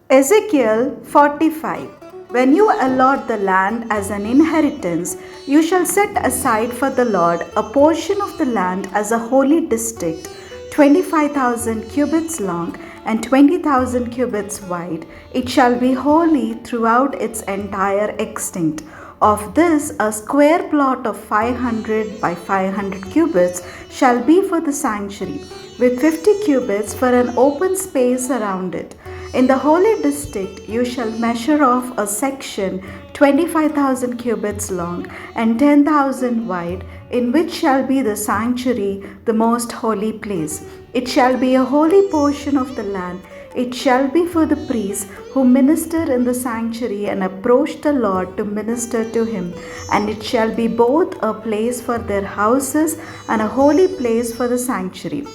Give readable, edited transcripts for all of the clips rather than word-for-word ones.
Ezekiel 45. When you allot the land as an inheritance, you shall set aside for the Lord a portion of the land as a holy district, 25,000 cubits long and 20,000 cubits wide. It shall be holy throughout its entire extent. Of this, a square plot of 500 by 500 cubits shall be for the sanctuary, with 50 cubits for an open space around it. In the holy district you shall measure off a section 25,000 cubits long and 10,000 wide, in which shall be the sanctuary, the most holy place. It shall be a holy portion of the land. It shall be for the priests who minister in the sanctuary and approach the Lord to minister to him, and it shall be both a place for their houses and a holy place for the sanctuary.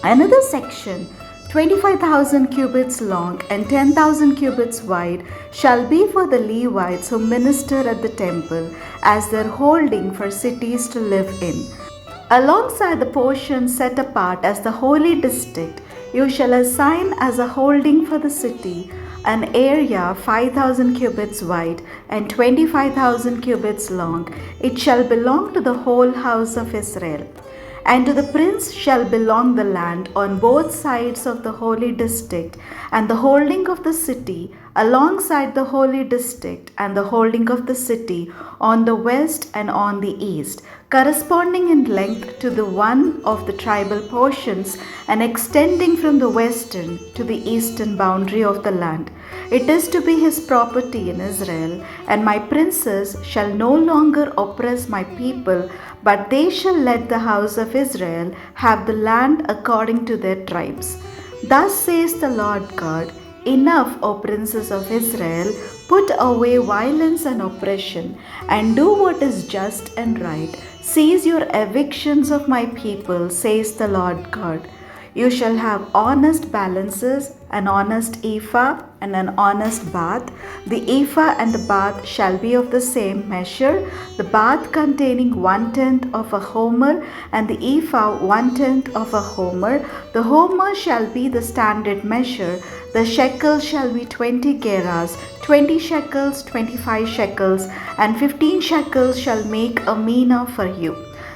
Another section 25,000 cubits long and 10,000 cubits wide shall be for the Levites who minister at the temple as their holding for cities to live in. Alongside the portion set apart as the holy district, you shall assign as a holding for the city an area 5,000 cubits wide and 25,000 cubits long. It shall belong to the whole house of Israel. And to the prince shall belong the land on both sides of the holy district, and the holding of the city alongside the holy district, and the holding of the city on the west and on the east, corresponding in length to the one of the tribal portions, and extending from the western to the eastern boundary of the land. It is to be his property in Israel, and my princes shall no longer oppress my people, but they shall let the house of Israel have the land according to their tribes. Thus says the Lord God, Enough, O princes of Israel, put away violence and oppression, and do what is just and right. Cease your evictions of my people, says the Lord God. You shall have honest balances, an honest ephah and an honest bath. The ephah and the bath shall be of the same measure, the bath containing 1/10 of a homer, and the ephah 1/10 of a homer. The homer shall be the standard measure. The shekel shall be 20 gerahs, 20 shekels, 25 shekels, and 15 shekels shall make a mina for you.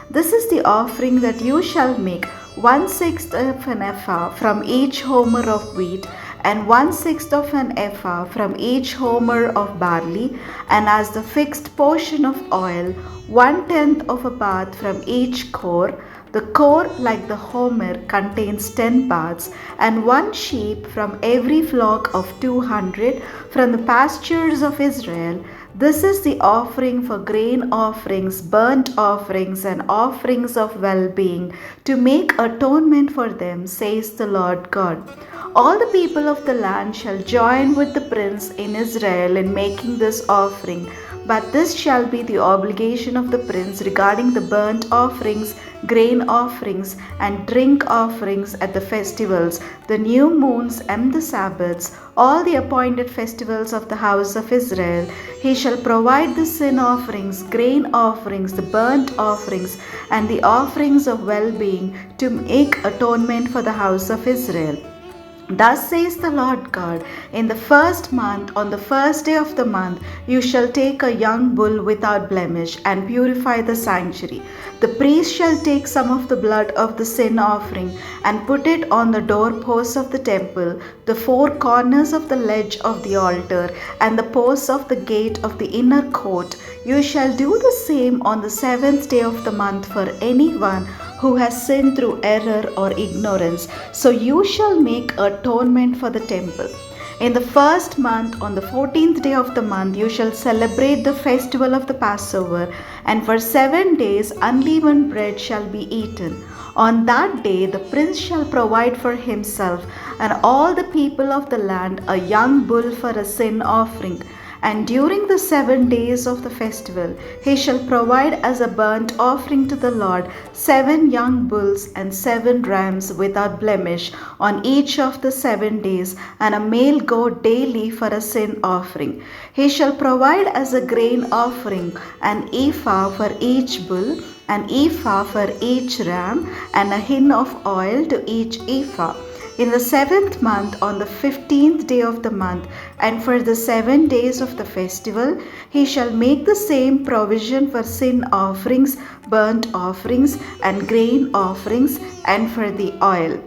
This is the offering that you shall make: 1/6 of an ephah from each homer of wheat, and 1/6 of an ephah from each homer of barley, and as the fixed portion of oil, 1/10 of a bath from each core. The core, like the homer, contains 10 baths, and 1 sheep from every flock of 200 from the pastures of Israel. This is the offering for grain offerings, burnt offerings, and offerings of well-being, to make atonement for them, says the Lord God. All the people of the land shall join with the prince in Israel in making this offering. But this shall be the obligation of the prince regarding the burnt offerings, grain offerings, and drink offerings at the festivals, the new moons and the Sabbaths, all the appointed festivals of the house of Israel. He shall provide the sin offerings, grain offerings, the burnt offerings, and the offerings of well-being to make atonement for the house of Israel. Thus says the Lord God, in the first month, on the first day of the month, you shall take a young bull without blemish and purify the sanctuary. The priest shall take some of the blood of the sin offering and put it on the doorposts of the temple, the 4 corners of the ledge of the altar, and the posts of the gate of the inner court. You shall do the same on the 7th day of the month for anyone who has sinned through error or ignorance. So you shall make atonement for the temple. In the first month, on the 14th day of the month, you shall celebrate the festival of the Passover, and for 7 days unleavened bread shall be eaten. On that day the prince shall provide for himself and all the people of the land a young bull for a sin offering. And during the 7 days of the festival, he shall provide as a burnt offering to the Lord 7 young bulls and 7 rams without blemish on each of the 7 days, and a male goat daily for a sin offering. He shall provide as a grain offering an ephah for each bull, an ephah for each ram, and a hin of oil to each ephah. In the 7th month, on the 15th day of the month, and for the 7 days of the festival, he shall make the same provision for sin offerings, burnt offerings, and grain offerings, and for the oil.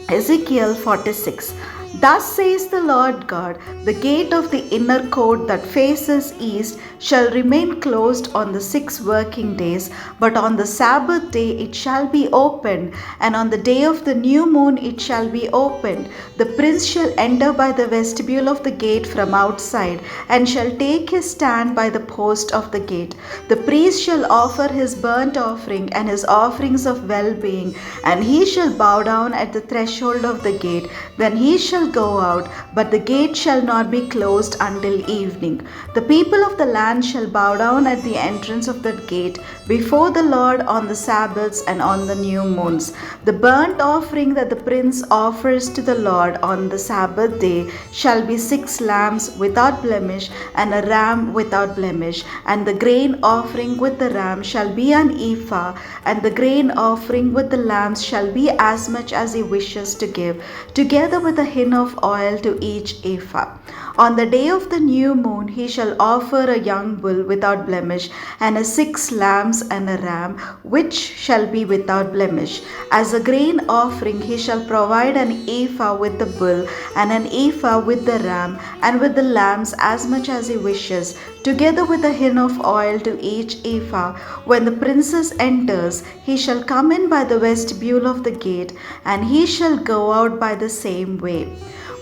Ezekiel 46. Thus says the Lord God, the gate of the inner court that faces east shall remain closed on the 6 working days, but on the Sabbath day it shall be opened, and on the day of the new moon it shall be opened. The prince shall enter by the vestibule of the gate from outside, and shall take his stand by the post of the gate. The priest shall offer his burnt offering and his offerings of well-being, and he shall bow down at the threshold of the gate. Then he shall go out, but the gate shall not be closed until evening. The people of the land shall bow down at the entrance of that gate before the Lord on the Sabbaths and on the new moons. The burnt offering that the prince offers to the Lord on the Sabbath day shall be 6 lambs without blemish and a ram without blemish, and the grain offering with the ram shall be an ephah, and the grain offering with the lambs shall be as much as he wishes to give, together with a hin of oil to each ephah. On the day of the new moon he shall offer a young bull without blemish, and a 6 lambs and a ram, which shall be without blemish. As a grain offering he shall provide an ephah with the bull, and an ephah with the ram, and with the lambs as much as he wishes, together with a hin of oil to each ephah. When the princess enters, he shall come in by the vestibule of the gate, and he shall go out by the same way.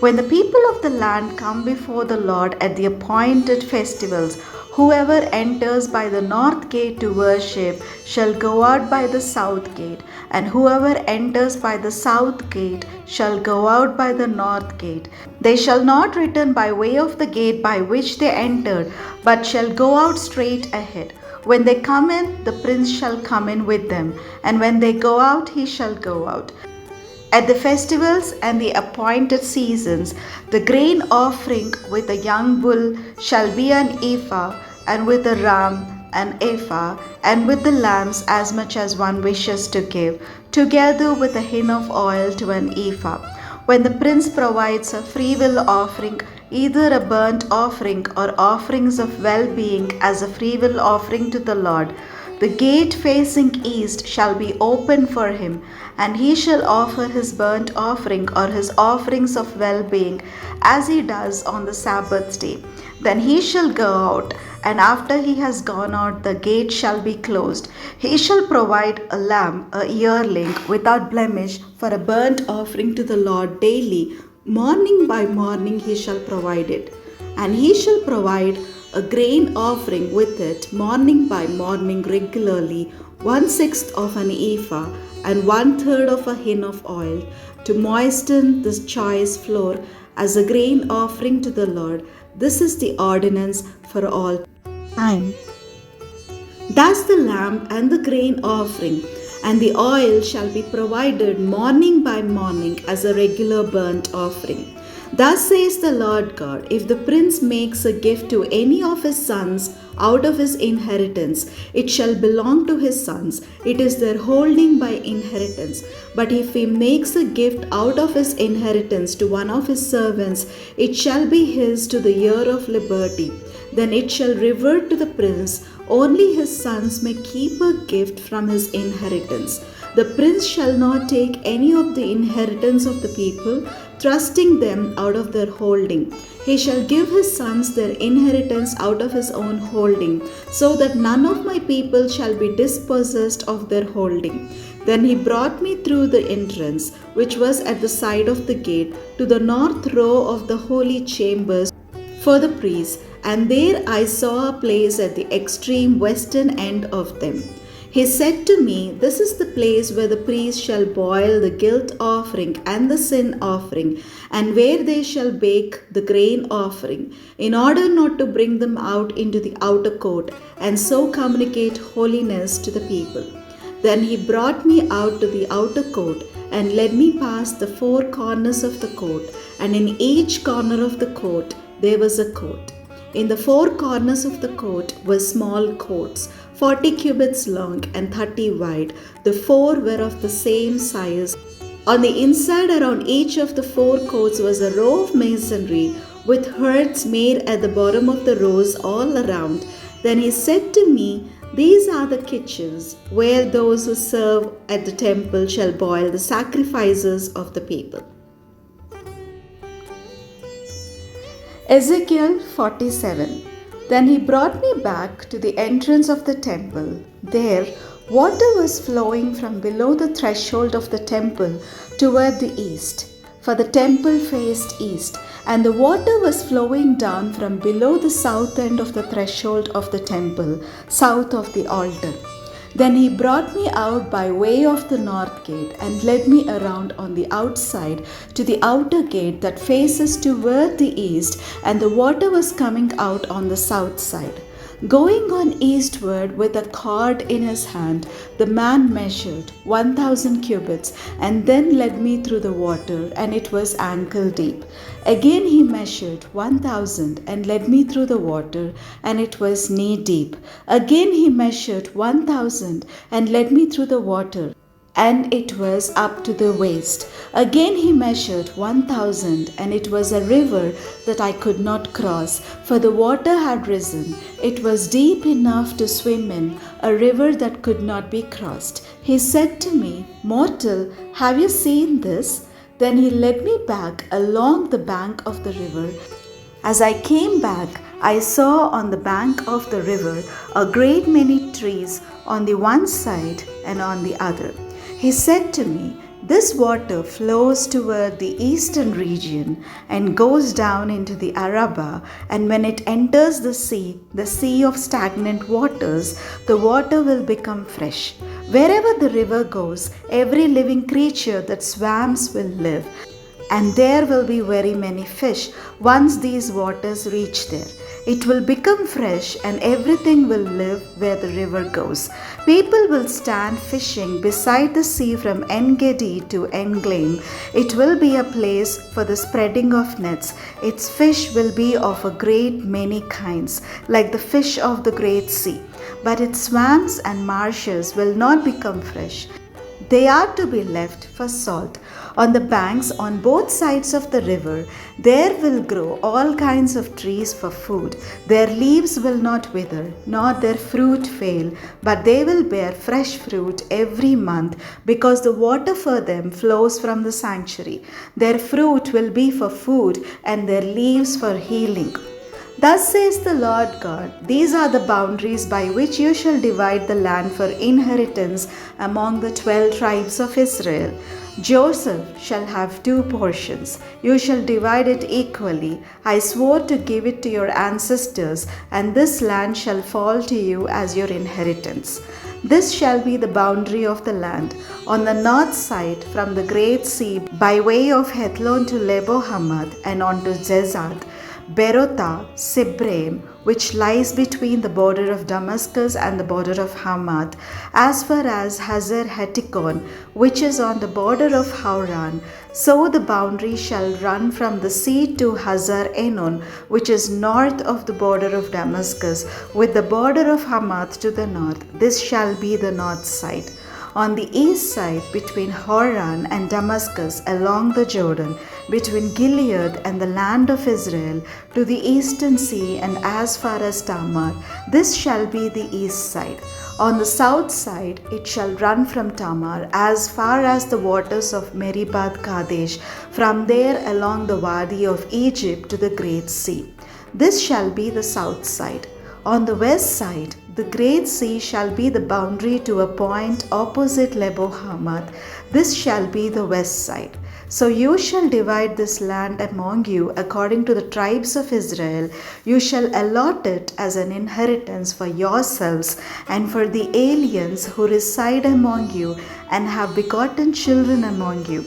When the people of the land come before the Lord at the appointed festivals, whoever enters by the north gate to worship shall go out by the south gate, and whoever enters by the south gate shall go out by the north gate. They shall not return by way of the gate by which they entered, but shall go out straight ahead. When they come in, the prince shall come in with them, and when they go out, he shall go out. At the festivals and the appointed seasons, the grain offering with a young bull shall be an ephah, and with a ram an ephah, and with the lambs as much as one wishes to give, together with a hin of oil to an ephah. When the prince provides a freewill offering, either a burnt offering or offerings of well-being as a freewill offering to the Lord, the gate facing east shall be open for him, and he shall offer his burnt offering or his offerings of well-being as he does on the Sabbath day. Then he shall go out, and after he has gone out, the gate shall be closed. He shall provide a lamb, a yearling, without blemish, for a burnt offering to the Lord daily. Morning by morning he shall provide it. And he shall provide a grain offering with it morning by morning regularly, 1/6 of an ephah and 1/3 of a hin of oil, to moisten the choice flour as a grain offering to the Lord. This is the ordinance for all time. Thus the lamb and the grain offering and the oil shall be provided morning by morning as a regular burnt offering. Thus says the Lord God, if the prince makes a gift to any of his sons out of his inheritance, it shall belong to his sons. It is their holding by inheritance. But if he makes a gift out of his inheritance to one of his servants, it shall be his to the year of liberty. Then it shall revert to the prince. Only his sons may keep a gift from his inheritance. The prince shall not take any of the inheritance of the people, thrusting them out of their holding. He shall give his sons their inheritance out of his own holding, so that none of my people shall be dispossessed of their holding. Then he brought me through the entrance, which was at the side of the gate, to the north row of the holy chambers for the priests, and there I saw a place at the extreme western end of them. He said to me, this is the place where the priests shall boil the guilt offering and the sin offering, and where they shall bake the grain offering, in order not to bring them out into the outer court, and so communicate holiness to the people. Then he brought me out to the outer court, and led me past the 4 corners of the court, and in each corner of the court there was a court. In the 4 corners of the court were small courts, 40 cubits long and 30 wide. The 4 were of the same size. On the inside, around each of the four courts, was a row of masonry with hearths made at the bottom of the rows all around. Then he said to me, "These are the kitchens where those who serve at the temple shall boil the sacrifices of the people." Ezekiel 47. Then he brought me back to the entrance of the temple. There, water was flowing from below the threshold of the temple toward the east, for the temple faced east, and the water was flowing down from below the south end of the threshold of the temple, south of the altar. Then he brought me out by way of the north gate and led me around on the outside to the outer gate that faces toward the east, and the water was coming out on the south side. Going on eastward with a cord in his hand, the man measured 1,000 cubits and then led me through the water, and it was ankle deep. Again he measured 1,000 and led me through the water, and it was knee deep. Again he measured 1,000 and led me through the water, and it was up to the waist. Again he measured 1,000, and it was a river that I could not cross, for the water had risen. It was deep enough to swim in, a river that could not be crossed. He said to me, "Mortal, have you seen this?" Then he led me back along the bank of the river. As I came back, I saw on the bank of the river a great many trees on the one side and on the other. He said to me, "This water flows toward the eastern region and goes down into the Arabah, and when it enters the sea of stagnant waters, the water will become fresh. Wherever the river goes, every living creature that swims will live, and there will be very many fish once these waters reach there. It will become fresh, and everything will live where the river goes. People will stand fishing beside the sea from En Gedi to En Gleim. It will be a place for the spreading of nets. Its fish will be of a great many kinds, like the fish of the great sea. But its swamps and marshes will not become fresh. They are to be left for salt. On the banks on both sides of the river, there will grow all kinds of trees for food. Their leaves will not wither, nor their fruit fail, but they will bear fresh fruit every month, because the water for them flows from the sanctuary. Their fruit will be for food, and their leaves for healing. Thus says the Lord God, these are the boundaries by which you shall divide the land for inheritance among the 12 tribes of Israel. Joseph shall have 2 portions. You shall divide it equally. I swore to give it to your ancestors, and this land shall fall to you as your inheritance. This shall be the boundary of the land. On the north side, from the great sea, by way of Hethlon to Lebo Hamath, and on to Zezad, Berotha, Sibrim, which lies between the border of Damascus and the border of Hamath, as far as Hazar Hattikon, which is on the border of Hauran. So the boundary shall run from the sea to Hazar Enon, which is north of the border of Damascus, with the border of Hamath to the north. This shall be the north side. On the east side, between Hauran and Damascus, along the Jordan, between Gilead and the land of Israel, to the eastern sea and as far as Tamar, this shall be the east side. On the south side, it shall run from Tamar as far as the waters of Meribah Kadesh, from there along the Wadi of Egypt to the great sea. This shall be the south side. On the west side, the great sea shall be the boundary to a point opposite Lebo Hamath. This shall be the west side. So you shall divide this land among you according to the tribes of Israel. You shall allot it as an inheritance for yourselves and for the aliens who reside among you and have begotten children among you.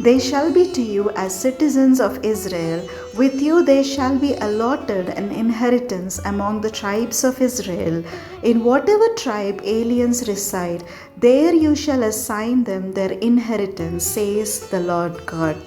They shall be to you as citizens of Israel. With you they shall be allotted an inheritance among the tribes of Israel. In whatever tribe aliens reside, there you shall assign them their inheritance, says the Lord God.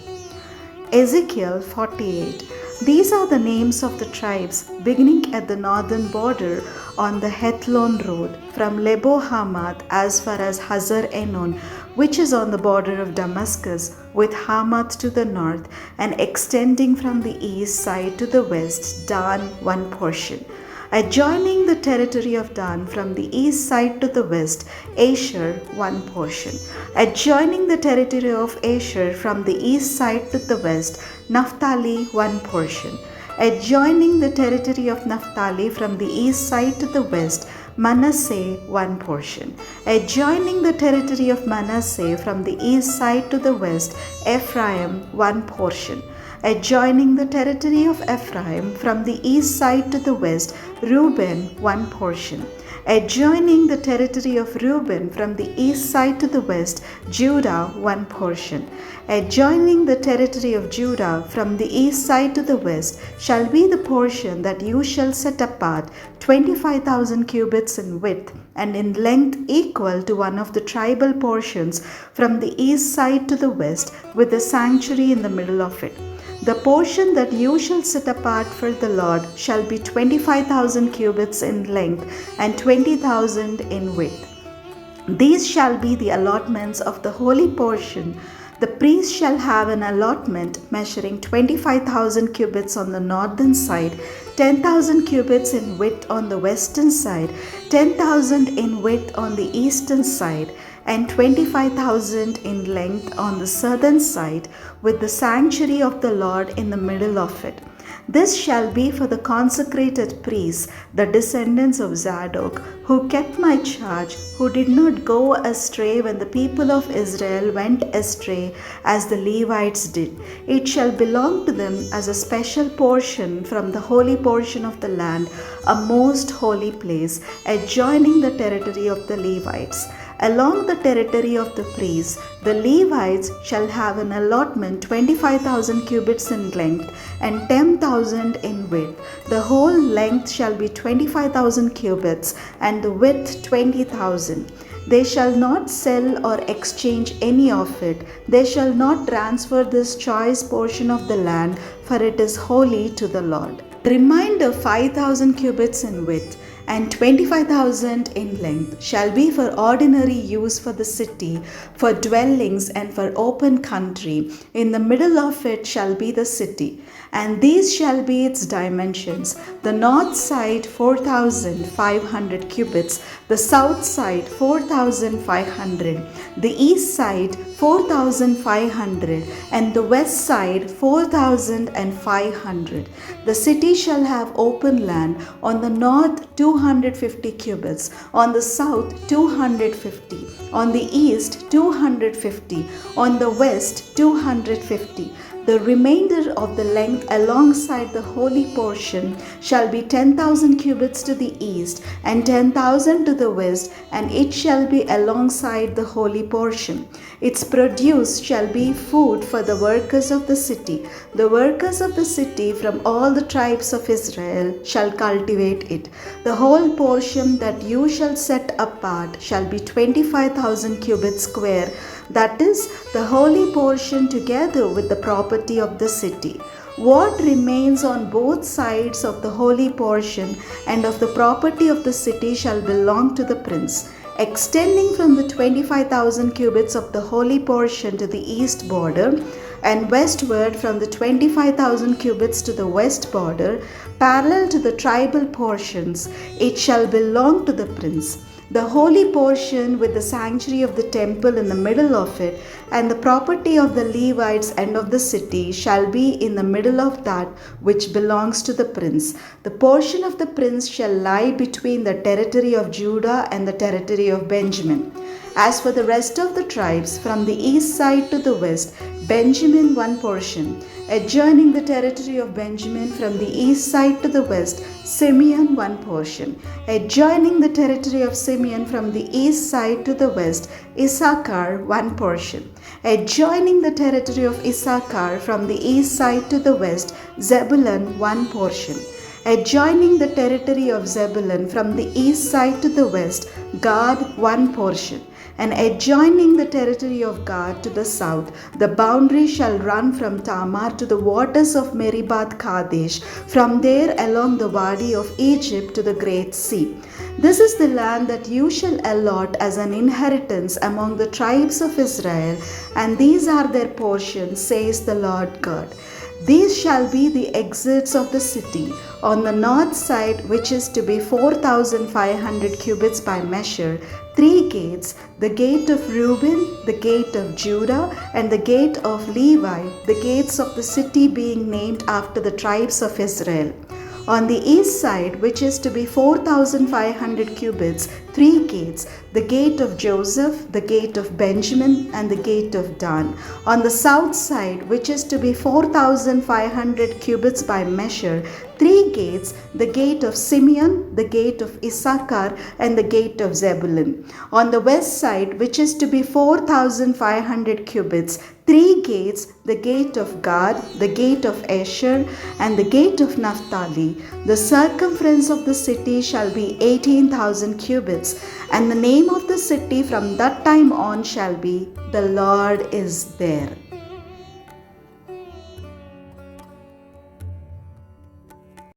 Ezekiel 48. These are the names of the tribes beginning at the northern border on the Hethlon road, from Lebo Hamath as far as Hazar Enon, which is on the border of Damascus, with Hamath to the north, and extending from the east side to the west, Dan one portion. Adjoining the territory of Dan from the east side to the west, Asher one portion. Adjoining the territory of Asher from the east side to the west, Naphtali one portion. Adjoining the territory of Naphtali from the east side to the west, Manasseh one portion. Adjoining the territory of Manasseh from the east side to the west, Ephraim one portion. Adjoining the territory of Ephraim from the east side to the west, Reuben one portion. Adjoining the territory of Reuben from the east side to the west, Judah one portion. Adjoining the territory of Judah from the east side to the west shall be the portion that you shall set apart, 25,000 cubits in width, and in length equal to one of the tribal portions from the east side to the west, with the sanctuary in the middle of it. The portion that you shall set apart for the Lord shall be 25,000 cubits in length and 20,000 in width. These shall be the allotments of the holy portion. The priest shall have an allotment measuring 25,000 cubits on the northern side, 10,000 cubits in width on the western side, 10,000 in width on the eastern side, and 25,000 in length on the southern side, with the sanctuary of the Lord in the middle of it. This shall be for the consecrated priests, the descendants of Zadok, who kept my charge, who did not go astray when the people of Israel went astray, as the Levites did. It shall belong to them as a special portion from the holy portion of the land, a most holy place, adjoining the territory of the Levites. Along the territory of the priests, the Levites shall have an allotment 25,000 cubits in length and 10,000 in width. The whole length shall be 25,000 cubits and the width 20,000. They shall not sell or exchange any of it. They shall not transfer this choice portion of the land, for it is holy to the Lord. Reminder 5,000 cubits in width and 25,000 in length shall be for ordinary use for the city, for dwellings and for open country. In the middle of it shall be the city, and these shall be its dimensions: the north side 4,500 cubits, the south side 4,500, the east side 4,500, and the west side 4,500. The city shall have open land: on the north 250 cubits, on the south 250, on the east 250, on the west 250. The remainder of the length alongside the holy portion shall be 10,000 cubits to the east and 10,000 to the west, and it shall be alongside the holy portion. Its produce shall be food for the workers of the city. The workers of the city from all the tribes of Israel shall cultivate it. The whole portion that you shall set apart shall be 25,000 cubits square, that is, the holy portion together with the property of the city. What remains on both sides of the holy portion and of the property of the city shall belong to the prince. Extending from the 25,000 cubits of the holy portion to the east border, and westward from the 25,000 cubits to the west border, parallel to the tribal portions, it shall belong to the prince. The holy portion with the sanctuary of the temple in the middle of it, and the property of the Levites and of the city shall be in the middle of that which belongs to the prince. The portion of the prince shall lie between the territory of Judah and the territory of Benjamin. As for the rest of the tribes, from the east side to the west, Benjamin one portion. Adjoining the territory of Benjamin from the east side to the west, Simeon one portion. Adjoining the territory of Simeon from the east side to the west, Issachar one portion. Adjoining the territory of Issachar from the east side to the west, Zebulun one portion. Adjoining the territory of Zebulun from the east side to the west, Gad one portion. And adjoining the territory of Gad to the south, the boundary shall run from Tamar to the waters of Meribah Kadesh, from there along the Wadi of Egypt to the Great Sea. This is the land that you shall allot as an inheritance among the tribes of Israel, and these are their portions, says the Lord God. These shall be the exits of the city. On the north side, which is to be 4,500 cubits by measure, 3 gates, the gate of Reuben, the gate of Judah, and the gate of Levi, the gates of the city being named after the tribes of Israel. On the east side, which is to be 4,500 cubits, 3 gates, the gate of Joseph, the gate of Benjamin, and the gate of Dan. On the south side, which is to be 4,500 cubits by measure, 3 gates, the gate of Simeon, the gate of Issachar, and the gate of Zebulun. On the west side, which is to be 4,500 cubits, 3 gates, the gate of Gad, the gate of Asher, and the gate of Naphtali. The circumference of the city shall be 18,000 cubits, and the name of the city from that time on shall be, The Lord is there.